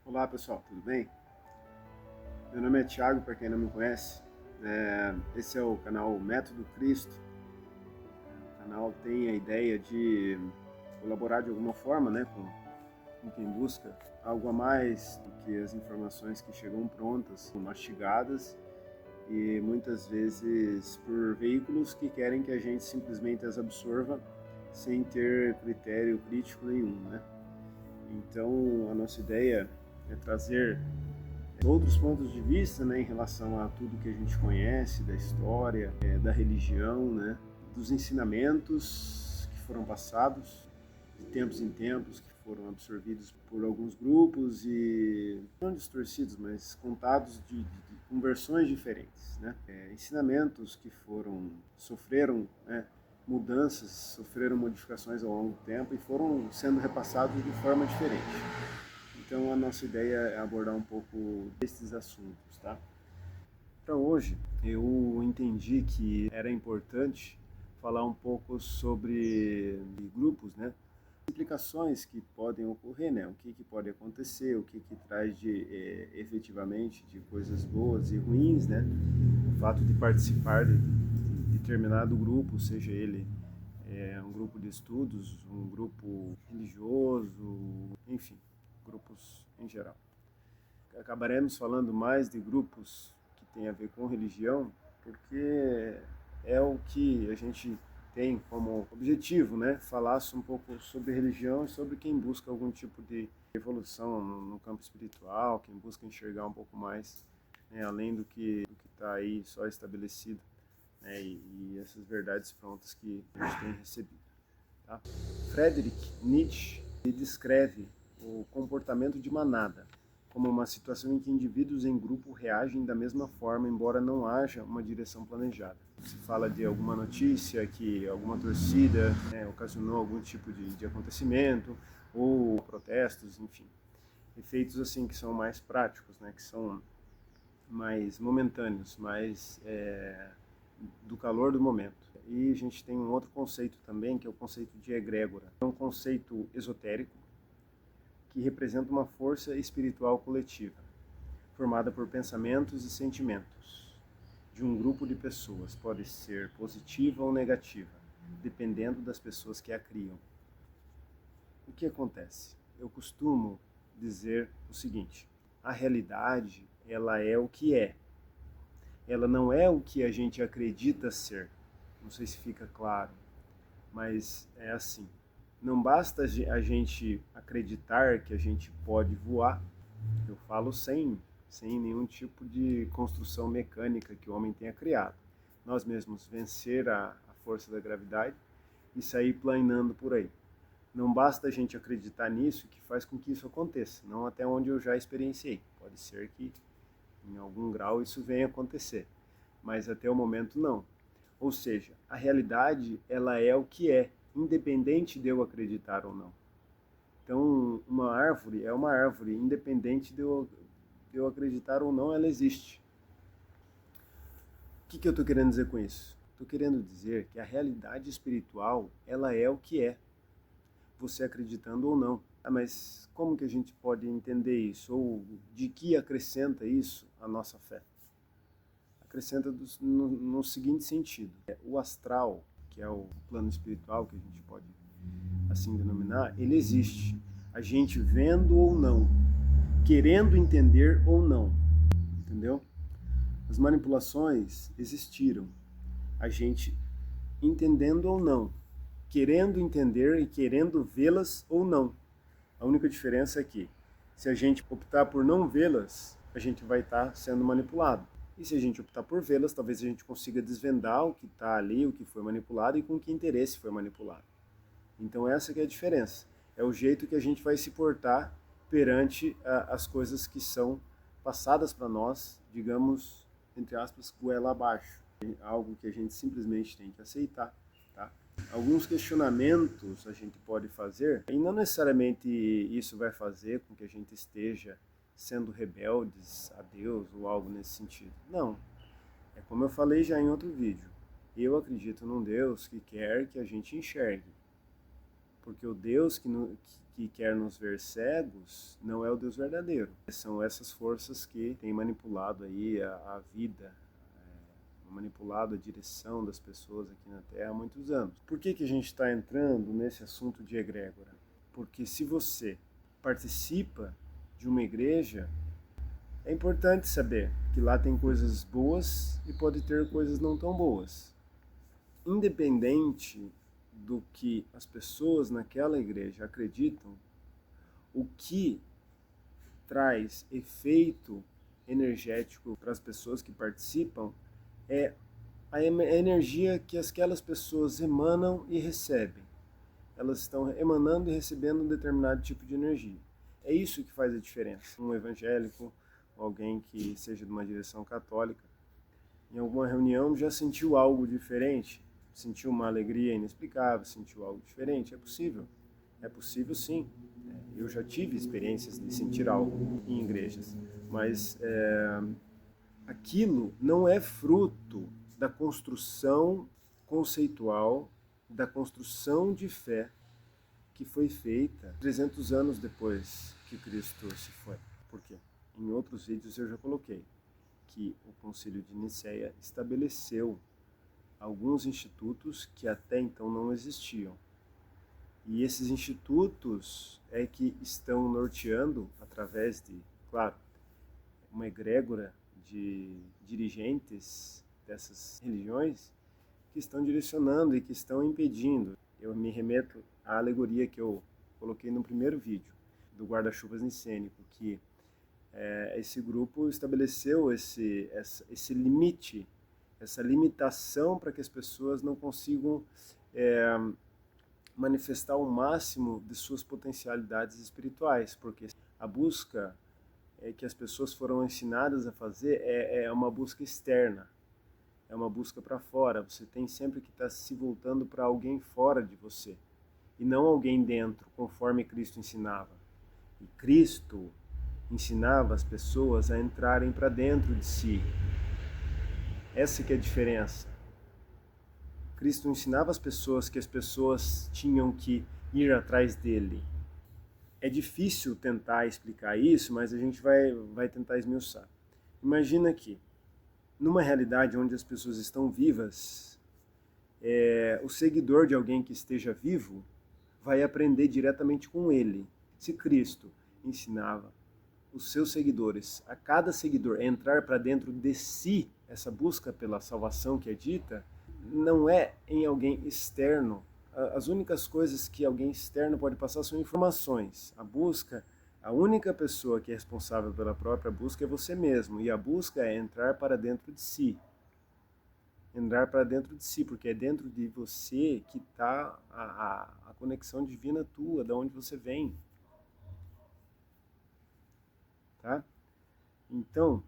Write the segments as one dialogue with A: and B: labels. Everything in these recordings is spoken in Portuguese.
A: Olá pessoal, tudo bem? Meu nome é Thiago, para quem não me conhece. Esse é o canal Método Cristo. O canal tem a ideia de colaborar de alguma forma, com quem busca algo a mais do que as informações que chegam prontas, mastigadas e muitas vezes por veículos que querem que a gente simplesmente as absorva sem ter critério crítico nenhum, né? Então a nossa ideia é trazer outros pontos de vista, né, em relação a tudo que a gente conhece da história, da religião, né, dos ensinamentos que foram passados de tempos em tempos, que foram absorvidos por alguns grupos e não distorcidos, mas contados com versões diferentes, né, ensinamentos que sofreram, né, mudanças, sofreram modificações ao longo do tempo e foram sendo repassados de forma diferente. Então a nossa ideia é abordar um pouco desses assuntos, tá? Para hoje eu entendi que era importante falar um pouco sobre grupos, né? Implicações que podem ocorrer, né? O que pode acontecer, o que traz efetivamente de coisas boas e ruins, né? O fato de participar de determinado grupo, seja ele um grupo de estudos, um grupo religioso, enfim, grupos em geral. Acabaremos falando mais de grupos que têm a ver com religião, porque é o que a gente tem como objetivo, né? Falar um pouco sobre religião e sobre quem busca algum tipo de evolução no campo espiritual, quem busca enxergar um pouco mais, né, além do que está aí só estabelecido, né, e essas verdades prontas que a gente tem recebido. Tá? Friedrich Nietzsche descreve o comportamento de manada como uma situação em que indivíduos em grupo reagem da mesma forma, embora não haja uma direção planejada. Se fala de alguma notícia que alguma torcida, né, ocasionou algum tipo de acontecimento, ou protestos, enfim. Efeitos assim que são mais práticos, né, que são mais momentâneos, mais do calor do momento. E a gente tem um outro conceito também, que é o conceito de egrégora. É um conceito esotérico que representa uma força espiritual coletiva, formada por pensamentos e sentimentos de um grupo de pessoas. Pode ser positiva ou negativa, dependendo das pessoas que a criam. O que acontece? Eu costumo dizer o seguinte: a realidade, ela é o que é. Ela não é o que a gente acredita ser. Não sei se fica claro, mas é assim. Não basta a gente acreditar que a gente pode voar, eu falo sem nenhum tipo de construção mecânica que o homem tenha criado. Nós mesmos vencer a força da gravidade e sair planando por aí. Não basta a gente acreditar nisso que faz com que isso aconteça, não até onde eu já experienciei. Pode ser que em algum grau isso venha a acontecer, mas até o momento não. Ou seja, a realidade ela é o que é, independente de eu acreditar ou não. Então, uma árvore é uma árvore, independente de eu acreditar ou não, ela existe. O que eu estou querendo dizer com isso? Estou querendo dizer que a realidade espiritual ela é o que é, você acreditando ou não. Ah, mas como que a gente pode entender isso? Ou de que acrescenta isso a nossa fé? Acrescenta no seguinte sentido: o astral, que é o plano espiritual que a gente pode assim denominar, ele existe. A gente vendo ou não, querendo entender ou não, entendeu? As manipulações existiram. A gente entendendo ou não, querendo entender e querendo vê-las ou não. A única diferença é que, se a gente optar por não vê-las, a gente vai estar sendo manipulado. E se a gente optar por vê-las, talvez a gente consiga desvendar o que está ali, o que foi manipulado e com que interesse foi manipulado. Então essa que é a diferença. É o jeito que a gente vai se portar perante as coisas que são passadas para nós, digamos, entre aspas, goela abaixo. Algo que a gente simplesmente tem que aceitar, tá? Alguns questionamentos a gente pode fazer, e não necessariamente isso vai fazer com que a gente esteja sendo rebeldes a Deus ou algo nesse sentido. Não. É como eu falei já em outro vídeo. Eu acredito num Deus que quer que a gente enxergue. Porque o Deus que quer nos ver cegos não é o Deus verdadeiro. São essas forças que têm manipulado aí a vida, manipulado a direção das pessoas aqui na Terra há muitos anos. Por que a gente está entrando nesse assunto de egrégora? Porque se você participa de uma igreja, é importante saber que lá tem coisas boas e pode ter coisas não tão boas. Independente do que as pessoas naquela igreja acreditam, o que traz efeito energético para as pessoas que participam é a energia que aquelas pessoas emanam e recebem. Elas estão emanando e recebendo um determinado tipo de energia. É isso que faz a diferença. Um evangélico, alguém que seja de uma direção católica, em alguma reunião já sentiu algo diferente, sentiu uma alegria inexplicável, sentiu algo diferente. É possível sim. Eu já tive experiências de sentir algo em igrejas, mas aquilo não é fruto da construção conceitual, da construção de fé que foi feita 300 anos depois que Cristo se foi. Por quê? Em outros vídeos eu já coloquei que o Concílio de Nicéia estabeleceu alguns institutos que até então não existiam. E esses institutos é que estão norteando, através de, claro, uma egrégora de dirigentes dessas religiões, que estão direcionando e que estão impedindo. Eu me remeto à alegoria que eu coloquei no primeiro vídeo, do guarda-chuvas nicênico, que esse grupo estabeleceu esse limite, essa limitação para que as pessoas não consigam manifestar o máximo de suas potencialidades espirituais, porque a busca que as pessoas foram ensinadas a fazer é uma busca externa, é uma busca para fora. Você tem sempre que estar se voltando para alguém fora de você, e não alguém dentro, conforme Cristo ensinava. E Cristo ensinava as pessoas a entrarem para dentro de si. Essa que é a diferença. Cristo ensinava as pessoas que as pessoas tinham que ir atrás dele. É difícil tentar explicar isso, mas a gente vai tentar esmiuçar. Imagina que, numa realidade onde as pessoas estão vivas, o seguidor de alguém que esteja vivo vai aprender diretamente com ele. Se Cristo ensinava os seus seguidores, a cada seguidor, entrar para dentro de si, essa busca pela salvação que é dita, não é em alguém externo. As únicas coisas que alguém externo pode passar são informações. A busca, a única pessoa que é responsável pela própria busca é você mesmo. E a busca é entrar para dentro de si. Entrar para dentro de si, porque é dentro de você que está a conexão divina tua, de onde você vem. Tá? Então,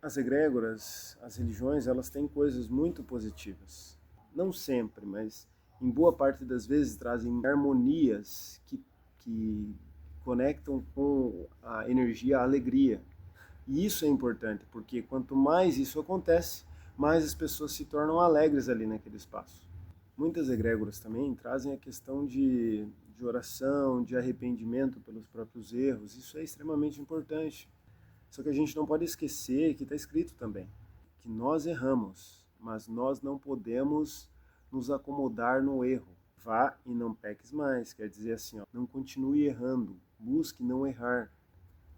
A: as egrégoras, as religiões, elas têm coisas muito positivas. Não sempre, mas em boa parte das vezes trazem harmonias que conectam com a energia, a alegria. E isso é importante, porque quanto mais isso acontece, mais as pessoas se tornam alegres ali naquele espaço. Muitas egrégoras também trazem a questão de oração, de arrependimento pelos próprios erros. Isso é extremamente importante. Só que a gente não pode esquecer que está escrito também, que nós erramos, mas nós não podemos nos acomodar no erro. Vá e não peques mais, quer dizer assim, ó, não continue errando, busque não errar,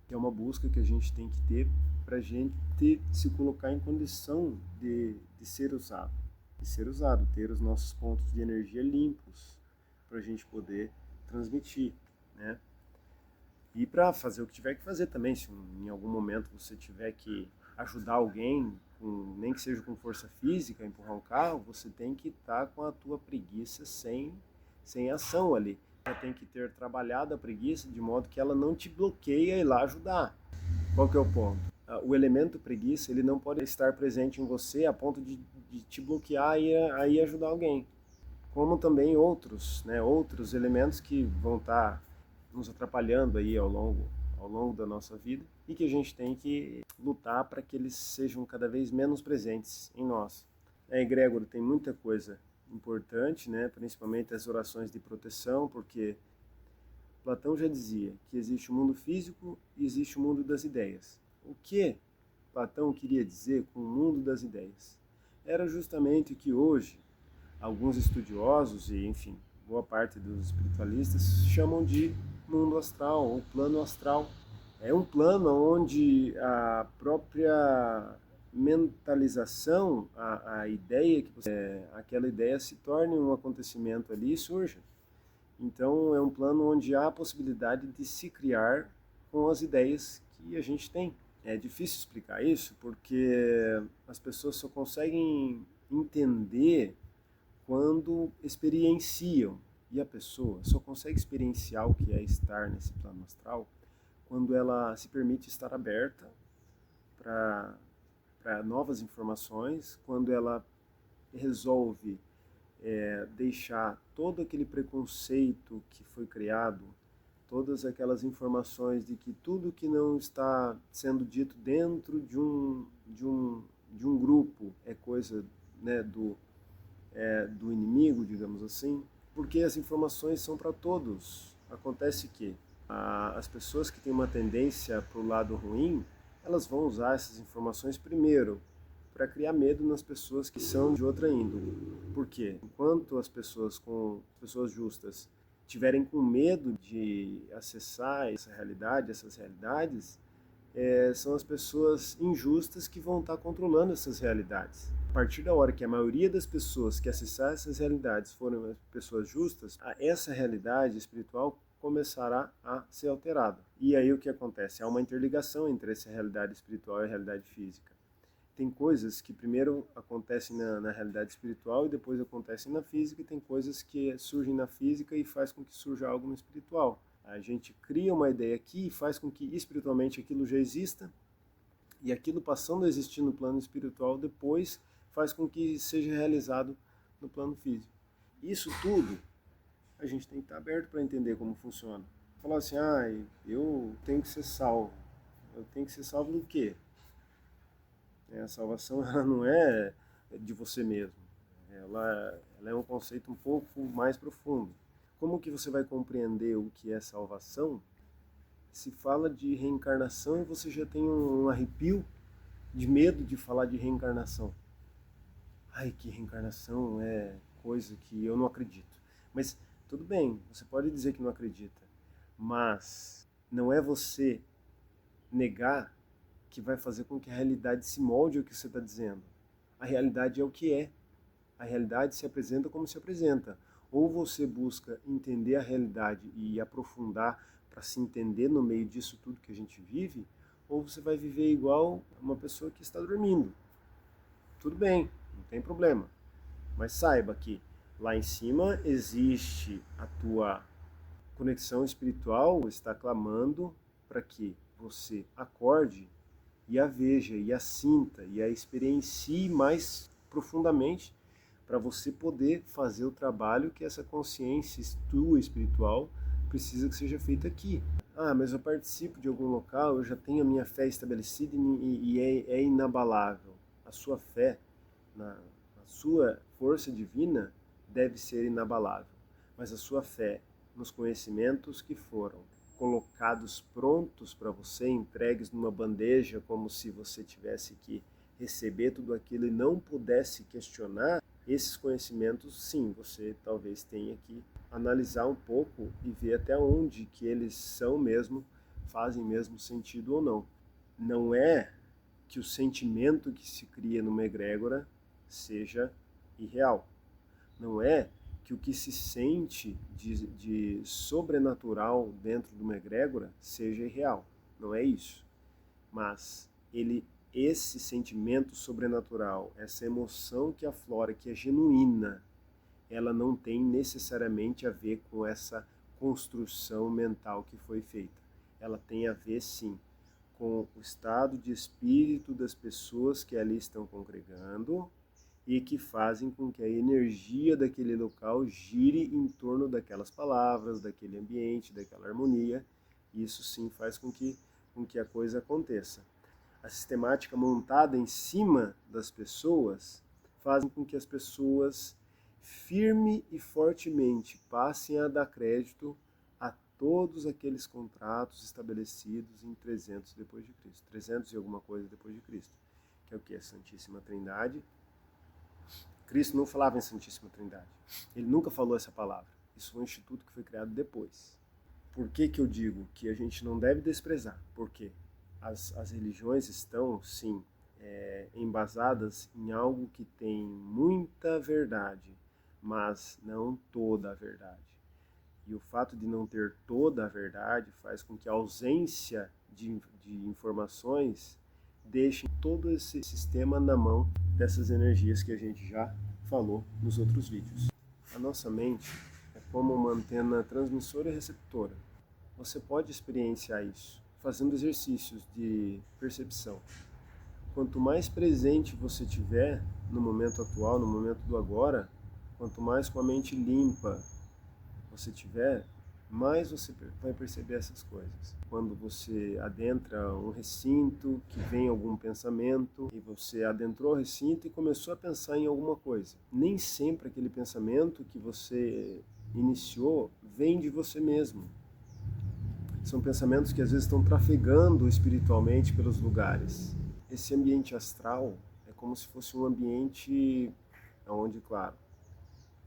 A: que é uma busca que a gente tem que ter para a gente se colocar em condição de ser usado, ter os nossos pontos de energia limpos, para a gente poder transmitir, né? E para fazer o que tiver que fazer também, se em algum momento você tiver que ajudar alguém, nem que seja com força física, empurrar um carro, você tem que estar com a tua preguiça sem ação ali. Você tem que ter trabalhado a preguiça de modo que ela não te bloqueie a ir lá ajudar. Qual que é o ponto? O elemento preguiça, ele não pode estar presente em você a ponto de te bloquear a ir ajudar alguém. Como também outros elementos que vão estar nos atrapalhando aí ao longo da nossa vida e que a gente tem que lutar para que eles sejam cada vez menos presentes em nós. A egrégora tem muita coisa importante, né? Principalmente as orações de proteção, porque Platão já dizia que existe o mundo físico e existe o mundo das ideias. O que Platão queria dizer com o mundo das ideias? Era justamente que hoje alguns estudiosos e, enfim, boa parte dos espiritualistas chamam de mundo astral ou plano astral. É um plano onde a própria mentalização, a ideia que aquela ideia se torne um acontecimento ali e surja. Então é um plano onde há a possibilidade de se criar com as ideias que a gente tem. É difícil explicar isso porque as pessoas só conseguem entender quando experienciam. E a pessoa só consegue experienciar o que é estar nesse plano astral quando ela se permite estar aberta para novas informações, quando ela resolve deixar todo aquele preconceito que foi criado, todas aquelas informações de que tudo que não está sendo dito dentro de um grupo é coisa, né, do inimigo, digamos assim, porque as informações são para todos. Acontece que as pessoas que têm uma tendência para o lado ruim, elas vão usar essas informações primeiro para criar medo nas pessoas que são de outra índole. Por quê? Enquanto as pessoas justas tiverem com medo de acessar essas realidades, são as pessoas injustas que vão estar controlando essas realidades. A partir da hora que a maioria das pessoas que acessar essas realidades forem pessoas justas, essa realidade espiritual começará a ser alterada. E aí o que acontece? Há uma interligação entre essa realidade espiritual e a realidade física. Tem coisas que primeiro acontecem na realidade espiritual e depois acontecem na física, e tem coisas que surgem na física e faz com que surja algo no espiritual. A gente cria uma ideia aqui e faz com que espiritualmente aquilo já exista, e aquilo passando a existir no plano espiritual depois faz com que seja realizado no plano físico. Isso tudo a gente tem que estar aberto para entender como funciona. Falar assim, eu tenho que ser salvo. Eu tenho que ser salvo do quê? A salvação ela não é de você mesmo. Ela é um conceito um pouco mais profundo. Como que você vai compreender o que é salvação se fala de reencarnação e você já tem um arrepio de medo de falar de reencarnação? Ai, que reencarnação é coisa que eu não acredito. Mas tudo bem, você pode dizer que não acredita, mas não é você negar que vai fazer com que a realidade se molde ao que você está dizendo. A realidade é o que é. A realidade se apresenta como se apresenta. Ou você busca entender a realidade e aprofundar para se entender no meio disso tudo que a gente vive, ou você vai viver igual uma pessoa que está dormindo. Tudo bem, não tem problema. Mas saiba que lá em cima existe a tua conexão espiritual, está clamando para que você acorde e a veja, e a sinta, e a experiencie mais profundamente para você poder fazer o trabalho que essa consciência tua espiritual precisa que seja feita aqui. Mas eu participo de algum local, eu já tenho a minha fé estabelecida e é inabalável. A sua fé, na sua força divina, deve ser inabalável. Mas a sua fé nos conhecimentos que foram colocados prontos para você, entregues numa bandeja, como se você tivesse que receber tudo aquilo e não pudesse questionar, esses conhecimentos, sim, você talvez tenha que analisar um pouco e ver até onde que eles são mesmo, fazem mesmo sentido ou não. Não é que o sentimento que se cria numa egrégora seja irreal. Não é que o que se sente de sobrenatural dentro de uma egrégora seja irreal. Não é isso. Mas esse sentimento sobrenatural, essa emoção que aflora, que é genuína, ela não tem necessariamente a ver com essa construção mental que foi feita. Ela tem a ver, sim, com o estado de espírito das pessoas que ali estão congregando, e que fazem com que a energia daquele local gire em torno daquelas palavras, daquele ambiente, daquela harmonia. Isso sim faz com que a coisa aconteça. A sistemática montada em cima das pessoas faz com que as pessoas firme e fortemente passem a dar crédito a todos aqueles contratos estabelecidos em 300 depois de Cristo, 300 e alguma coisa depois de Cristo, que é o que? A Santíssima Trindade. Cristo não falava em Santíssima Trindade, ele nunca falou essa palavra, isso foi um instituto que foi criado depois. Por que eu digo que a gente não deve desprezar? Porque as religiões estão, sim, embasadas em algo que tem muita verdade, mas não toda a verdade. E o fato de não ter toda a verdade faz com que a ausência de informações deixe todo esse sistema na mão dessas energias que a gente já falou nos outros vídeos. A nossa mente é como uma antena transmissora e receptora. Você pode experienciar isso fazendo exercícios de percepção. Quanto mais presente você tiver no momento atual, no momento do agora, quanto mais com a mente limpa você tiver, mais você vai perceber essas coisas. Quando você adentra um recinto, que vem algum pensamento, e você adentrou o recinto e começou a pensar em alguma coisa. Nem sempre aquele pensamento que você iniciou vem de você mesmo. São pensamentos que às vezes estão trafegando espiritualmente pelos lugares. Esse ambiente astral é como se fosse um ambiente onde, claro,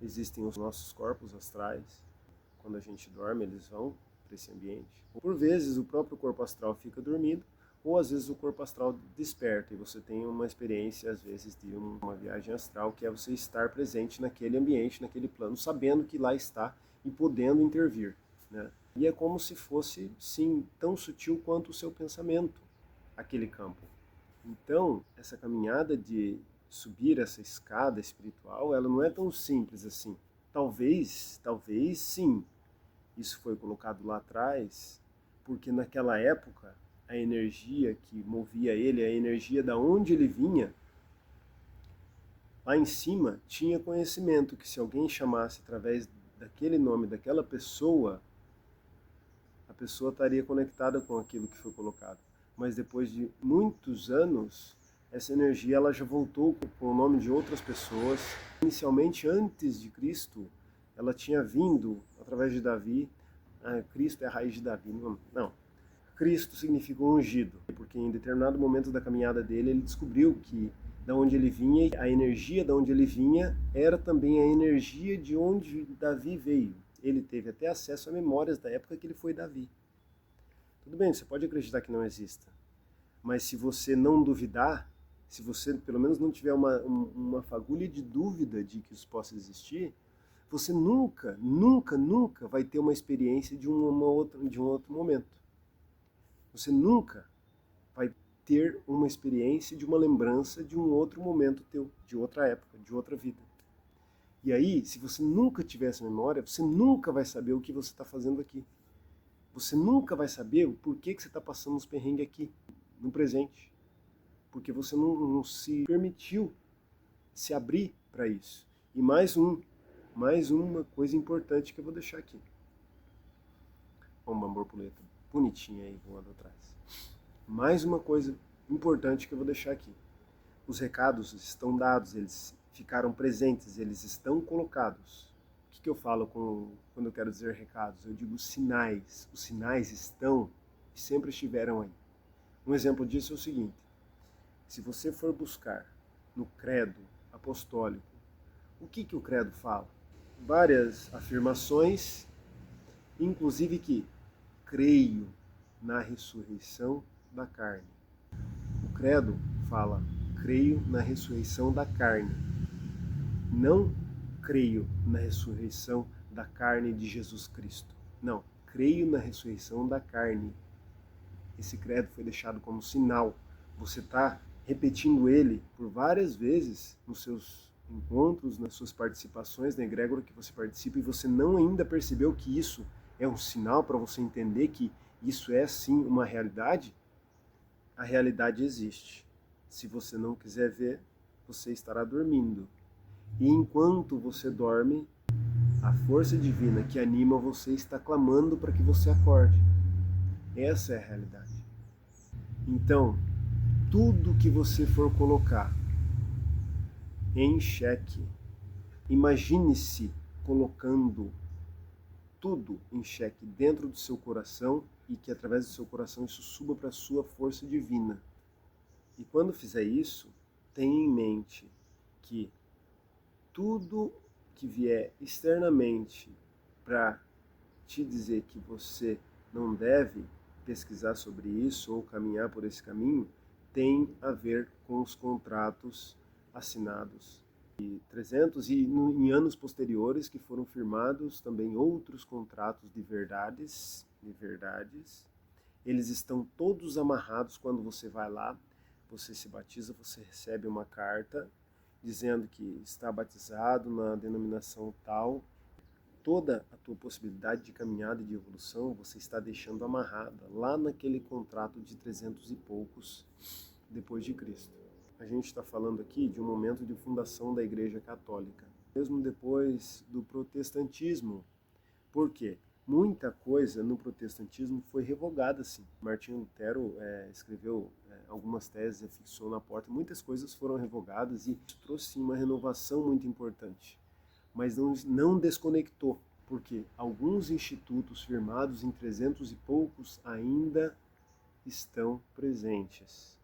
A: existem os nossos corpos astrais. Quando a gente dorme, eles vão para esse ambiente. Por vezes, o próprio corpo astral fica dormindo, ou às vezes o corpo astral desperta e você tem uma experiência, às vezes, de uma viagem astral, que é você estar presente naquele ambiente, naquele plano, sabendo que lá está e podendo intervir, né? E é como se fosse, sim, tão sutil quanto o seu pensamento, aquele campo. Então, essa caminhada de subir essa escada espiritual, ela não é tão simples assim. Talvez sim, isso foi colocado lá atrás, porque naquela época a energia que movia ele, a energia da onde ele vinha, lá em cima tinha conhecimento que se alguém chamasse através daquele nome, daquela pessoa, a pessoa estaria conectada com aquilo que foi colocado. Mas depois de muitos anos, essa energia ela já voltou com o nome de outras pessoas. Inicialmente, antes de Cristo, ela tinha vindo através de Davi. Cristo é a raiz de Davi. Não. Cristo significa ungido, porque em determinado momento da caminhada dele, ele descobriu que da onde ele vinha, a energia da onde ele vinha era também a energia de onde Davi veio. Ele teve até acesso a memórias da época que ele foi Davi. Tudo bem, você pode acreditar que não exista, mas se você não duvidar, se você pelo menos não tiver uma fagulha de dúvida de que isso possa existir, você nunca vai ter uma experiência de um outro momento. Você nunca vai ter uma experiência de uma lembrança de um outro momento teu, de outra época, de outra vida. E aí, se você nunca tiver essa memória, você nunca vai saber o que você está fazendo aqui. Você nunca vai saber o porquê que você está passando os perrengues aqui, no presente. Porque você não se permitiu se abrir para isso. E mais uma coisa importante que eu vou deixar aqui. Uma borboleta bonitinha aí voando atrás. Mais uma coisa importante que eu vou deixar aqui. Os recados estão dados, eles ficaram presentes, eles estão colocados. O que eu falo quando eu quero dizer recados? Eu digo sinais. Os sinais estão e sempre estiveram aí. Um exemplo disso é o seguinte: se você for buscar no credo apostólico, o que o credo fala? Várias afirmações, inclusive que creio na ressurreição da carne. O credo fala, creio na ressurreição da carne. Não creio na ressurreição da carne de Jesus Cristo. Não, creio na ressurreição da carne. Esse credo foi deixado como sinal. Você está repetindo ele por várias vezes nos seus encontros, nas suas participações na egrégora que você participa, e você não ainda percebeu que isso é um sinal para você entender que isso é sim uma realidade? A realidade existe. Se você não quiser ver, você estará dormindo. E enquanto você dorme, a força divina que anima você está clamando para que você acorde. Essa é a realidade. Então, tudo que você for colocar em xeque, Imagine-se colocando tudo em xeque dentro do seu coração e que através do seu coração isso suba para a sua força divina. E quando fizer isso, tenha em mente que tudo que vier externamente para te dizer que você não deve pesquisar sobre isso ou caminhar por esse caminho, tem a ver com os contratos assinados. E 300 e em anos posteriores que foram firmados também outros contratos de verdades, eles estão todos amarrados quando você vai lá, você se batiza, você recebe uma carta dizendo que está batizado na denominação tal. Toda a tua possibilidade de caminhada e de evolução você está deixando amarrada lá naquele contrato de 300 e poucos depois de Cristo. A gente está falando aqui de um momento de fundação da Igreja Católica, mesmo depois do protestantismo. Por quê? Muita coisa no protestantismo foi revogada, sim. Martinho Lutero escreveu algumas teses e fixou na porta. Muitas coisas foram revogadas e trouxe sim, uma renovação muito importante. Mas não desconectou, porque alguns institutos firmados em 300 e poucos ainda estão presentes.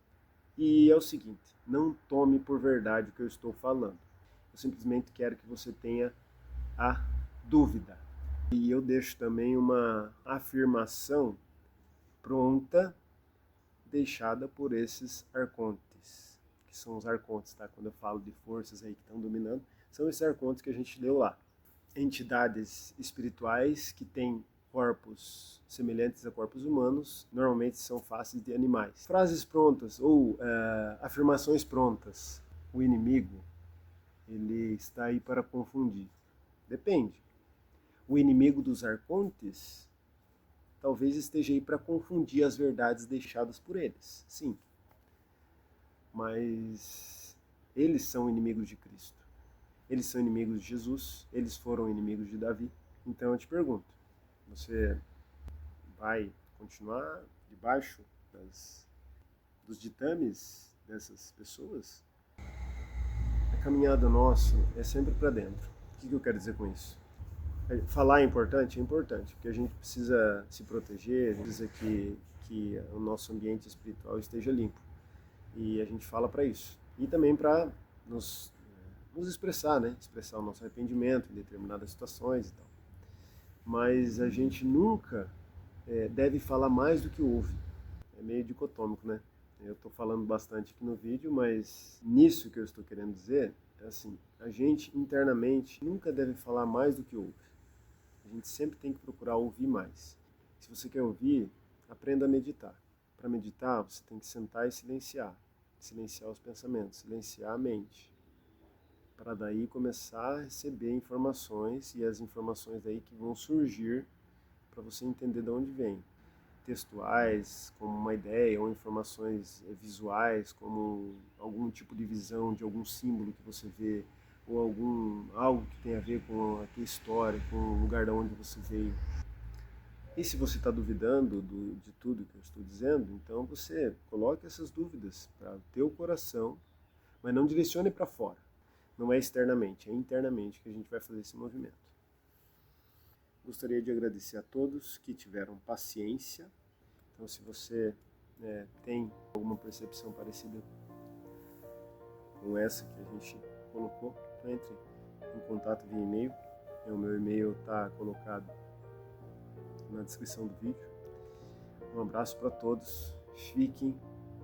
A: E é o seguinte, não tome por verdade o que eu estou falando. Eu simplesmente quero que você tenha a dúvida. E eu deixo também uma afirmação pronta, deixada por esses arcontes, que são os arcontes, tá? Quando eu falo de forças aí que estão dominando, são esses arcontes que a gente leu lá. Entidades espirituais que têm corpos semelhantes a corpos humanos, normalmente são faces de animais. Frases prontas ou afirmações prontas. O inimigo, ele está aí para confundir. Depende. O inimigo dos arcontes talvez esteja aí para confundir as verdades deixadas por eles. Sim. Mas eles são inimigos de Cristo. Eles são inimigos de Jesus. Eles foram inimigos de Davi. Então eu te pergunto, você vai continuar debaixo dos ditames dessas pessoas? A caminhada nossa é sempre para dentro. O que eu quero dizer com isso? Falar é importante? É importante, porque a gente precisa se proteger, precisa que o nosso ambiente espiritual esteja limpo. E a gente fala para isso. E também para nos expressar, né? Expressar o nosso arrependimento em determinadas situações e tal. Mas a gente nunca deve falar mais do que ouve. É meio dicotômico, né? Eu estou falando bastante aqui no vídeo, mas nisso que eu estou querendo dizer, é assim, a gente internamente nunca deve falar mais do que ouve. A gente sempre tem que procurar ouvir mais. Se você quer ouvir, aprenda a meditar. Para meditar, você tem que sentar e silenciar. Silenciar os pensamentos, silenciar a mente. Para daí começar a receber informações e as informações daí que vão surgir para você entender de onde vem. Textuais, como uma ideia, ou informações visuais, como algum tipo de visão de algum símbolo que você vê, ou algo que tem a ver com a tua história, com o lugar de onde você veio. E se você está duvidando de tudo que eu estou dizendo, então você coloque essas dúvidas para o teu coração, mas não direcione para fora. Não é externamente, é internamente que a gente vai fazer esse movimento. Gostaria de agradecer a todos que tiveram paciência. Então, se você tem alguma percepção parecida com essa que a gente colocou, entre em contato via e-mail. O meu e-mail está colocado na descrição do vídeo. Um abraço para todos. Fiquem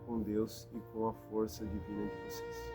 A: com Deus e com a força divina de vocês.